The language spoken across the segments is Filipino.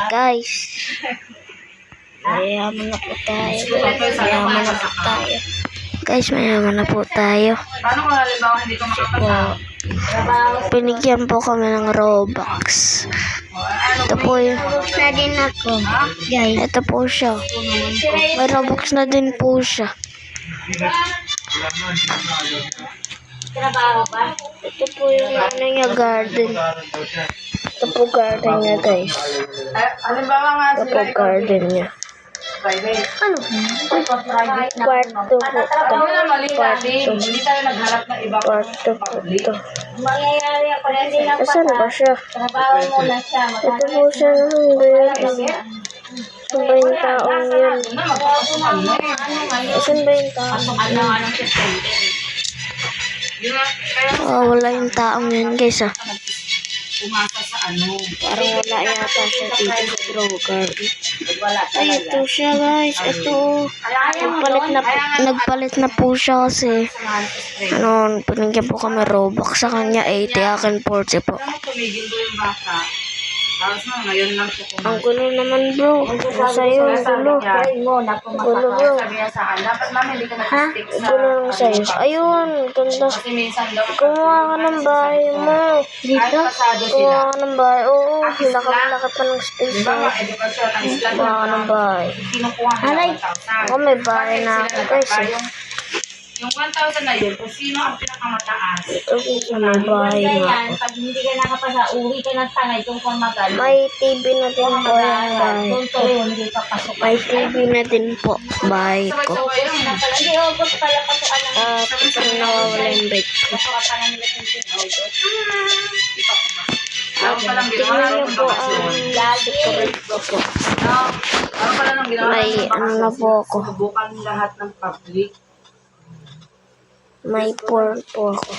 Guys, mayaman na po tayo. Mayaman na po tayo. Guys, mayaman na po tayo. Paano kung halimbawa hindi ko makakasama? Pinigyan po kami ng Robux. Ito po yung Robux na din ako. Guys, ito po siya. May Robux na din po siya. Ito po yung ano niya, garden. Ito po garden niya, guys. Halimbawa nga Ito po garden niya. Ano? Kwarto po. Ano na mali natin? Hindi tayo nagharap ng ibang Kwarto po ito. Mangyayari ako na hindi lang Asan ba siya? trabaho muna siya. Ito po siya. Asan ba yung taong yun? Asan ba yung taong yun? Oh, wala yung taong yun, guys, ah. umasa sa ano. Parang wala yata siya dito sa broker. Ay, ito siya, guys. Ito. Nagpalit na po siya kasi ano, pinigyan po kami Robux sa kanya 80, akin 40 po. Alam mo, tumigil ko yung bata. Tapos na, ngayon lang siya Ang gulo naman, bro. Sa'yo, ang gulo. Gulo, bro. Sabi niya sa akin, dapat mami hindi ka Ha? nag-stick sa... Gulo lang sa'yo. Ayun, ganda. Kasi minsan daw... Gumawa ka ng bahay mo. Dito? Pasado sila. Gumawa ka ng bahay. Oo, laki pa ng space Di ba mo. mga edukasyon ang Islam Gumawa ka ng bahay. kinukuha nila 1,000. Ako may bahay na ako, guys. Yung 1,000 na yun, kung sino ang pinakamataas. Ito, guys, may bahay na Yan, ako. pag hindi ka nakapasa, uwi ka ng tangay kung kumagal. May TV na din po yung bahay. Kung to, hindi ka pasok. May TV na din po, bahay ko. Sabay-sabay yun. Hindi, August pala pasukan ng At ito nawawala yung bed ko. pasukan ng nila 15 August. Ano pa lang ginawa Tingnan ng niyo po ang bakasyon? secret ko po. Ano pala nang ginawa May ng ano na po ako. Subukan lahat ng public. May poor po ako.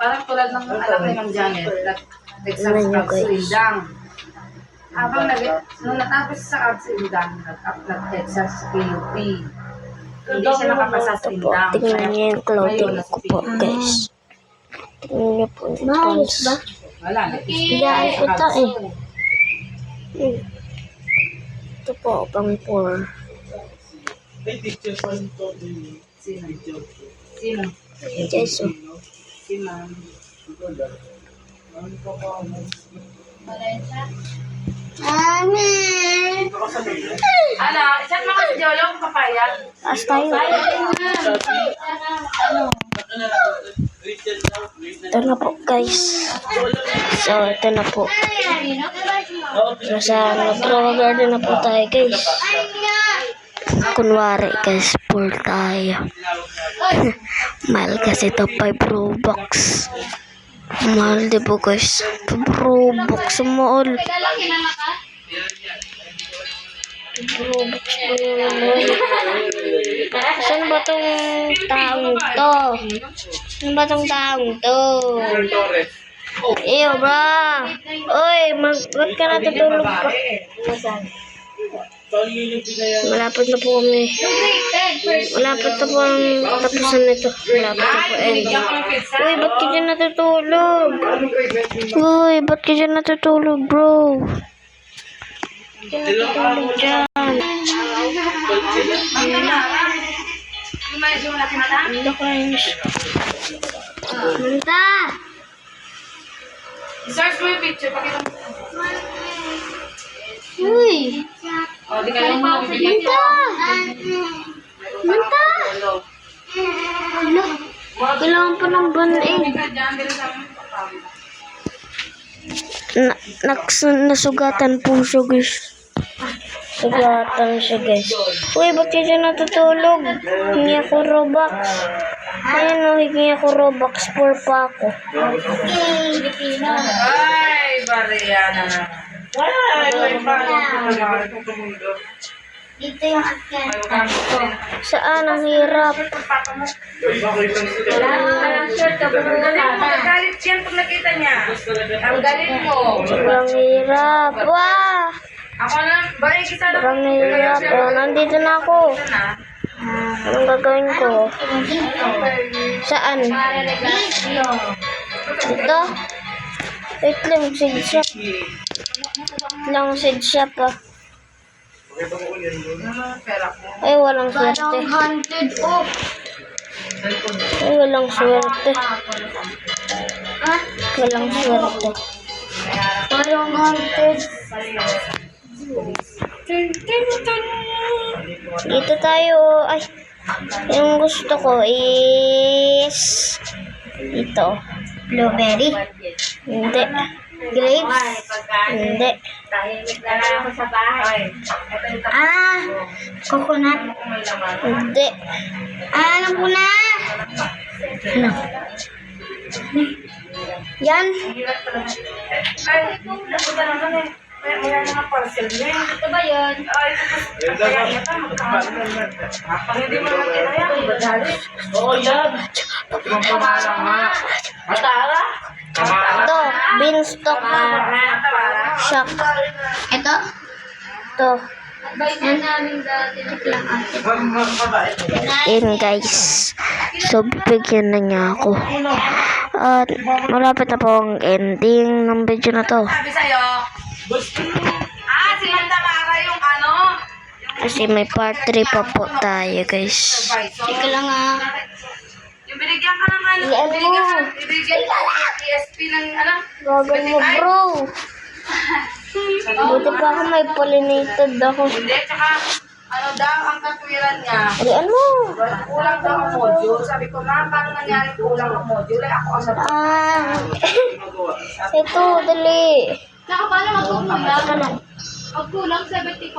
Parang tulad ng anak ni Ma'am Janet, nag-exam Tingnan niyo, sa guys. Sindang. Habang nung natapos sa Sindang, nag-exam sa PUP. Hindi siya nakapasa sa Ito po, Sindang. tingnan niyo yung clothing ko po, guys. Tingnan niyo po yung pants. Wala. Hiyaan ko ito eh. Ito po, pang poor. Sino? Sino? Guys, oh. Si Ma'am. Ano? Chat mo kasi Jolo kung papayag. Taas tayo. Ito na po, guys. So, ito na po. Nasa nag-garden na po tayo, guys. Kunwari, guys, poor tayo. Mahal kasi ito 5 Robux. Mahal, di po, guys. 5 Robux sa mall. Robux pa naman. Saan ba tong taong to? Saan ba tong taong to? Eyo, bra. Uy, ba't ka natutulog pa? Malapit na po kami. Malapit na po ang tapusan nito. Malapit na po ending. Uy, ba't ka dyan natutulog? Uy, ba't ka dyan natutulog, bro? Natutulog dyan. Hindi ko ayun siya. Manta! Search mo yung picture. Pakita mo. Uy! O, di ka lang mo. Manta! Manta! Ano? Kailangan pa ng ban eh. Nasugatan po siya, guys. Sugatan siya, guys. Uy, ba't ka dyan natutulog? Hingi ako Robux. Ayan o, hingi ako Robux for pa ako. Ay, Mariana na. Dito yung akin. Saan? Ang hirap. Galit yan pag nakita niya. Ang galit mo. Sobrang hirap. Wah! Ako na, bari kita na. Sobrang hirap. Oh, nandito na ako. Anong gagawin ko? Saan? Dito? Wait lang, seed shop. Lang seed shop ah. Pera ko. Ay, walang swerte. Haunted off. Ay, walang swerte. Ah, Walang swerte. parang haunted. Dito tayo. Ay, yung gusto ko is ito. Blueberry. Hindi. Grapes. Hindi. Tahimik na lang ako sa bahay. Ito yung tatlo. Ah, coconut. May laman. Hindi. Ah, alam ko na. Ano? Yan. Hirap talaga. Ay, napunta naman eh. May mga parcel niya. Ito ba yun? Ay, kaya yata magkakaroon. Pag hindi mo naman kinaya, ibadali. Oo, yan. Ibang pamalang nga. Matara? Ito. Beanstalk. Shock. Ito? Ito. Yan namin dati. Yun guys. So, bibigyan na niya ako. At malapit na po ang ending ng video na to. Sabi sa'yo, si Manda Mara yung ano? Kasi may part 3 pa po tayo guys. Ika lang ah. Yung binigyan ka ng ano? Yan mo. Binigyan ka ng ESP ng ano? Gagawin mo bro. Buti pa ako may pollinated ako. Hindi, tsaka ano daw ang katwiran niya. Riyan mo. Kulang daw ang module. Sabi ko, ma'am, paano nangyari kulang ang module? Ay, ako ang sabi. Ito, dali. Saka paano magkukulang? Magkulang 75?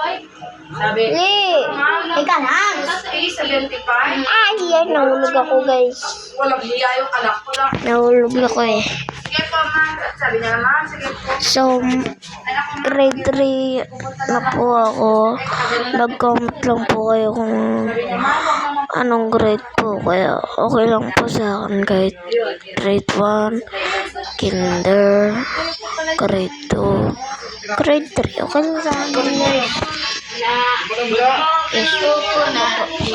Sabi, Dali. ma'am, Ika lang. nasa A75. Ay, yan. Nahulog ako guys. Walang hiya yung anak ko lang. Nahulog ako eh. Sige po, ma'am. Sabi niya, ma'am, sige po. So, grade 3 na po ako. Nag-comment lang po kayo kung anong grade po. Kaya okay lang po sa akin kahit grade 1, kinder, grade 2, grade 3. Okay lang sa akin guys. Yes.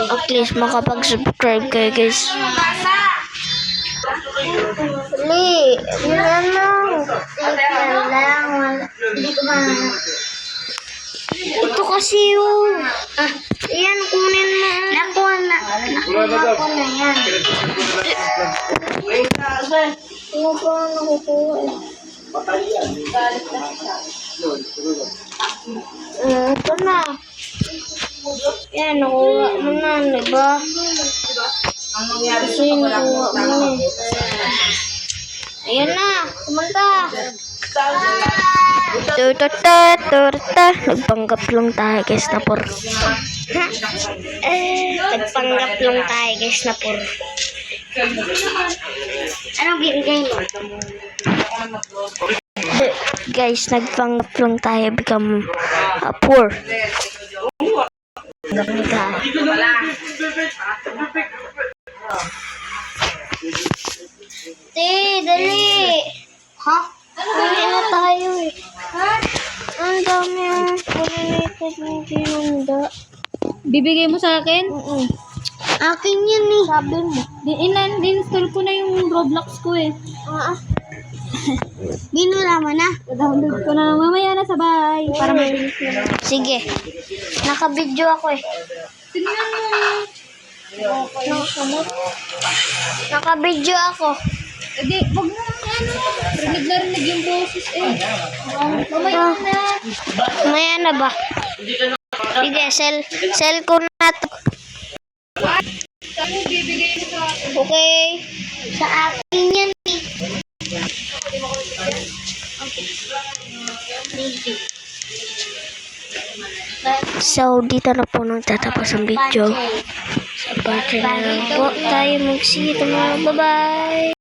At least makapag-subscribe kayo guys. Dali. Yan lang. Ika lang. Hindi ko mahanap. Ito kasi yung... Yan, kunin mo. Nakuha na. Nakuha ko na yan. Ano ba nakukuha eh? Ito na. Yan, nakuha mo na, diba? Ang nangyari Kasi nakuha mo eh. Ayan na, kumanta. Turta. Nagpanggap lang tayo guys na por. Nagpanggap lang tayo guys na por. Anong game mo? Guys, nagpanggap lang tayo become poor. Ganun ka. Dali. Ha? Uwi na tayo eh. Ang dami ang pollinated ng pinunda. Bibigay mo sa akin? Akin yan eh. Sabi mo. Din-install ko na yung Roblox ko eh. Binura mo na. Download ko na mamaya na sa bahay. Para mabilis na. Sige. Naka-video ako eh. Tingnan mo. Naka-video ako. Hindi, wag na ano. Rinig na rinig yung boses eh. Mamaya na. Maya na ba? Sige, sell ko na to. Saan mo bibigay mo sa akin? Okay. Sa akin yan eh. So, dito na po nang tatapos ang video. Sa part na lang po tayo mag-see. Bye-bye!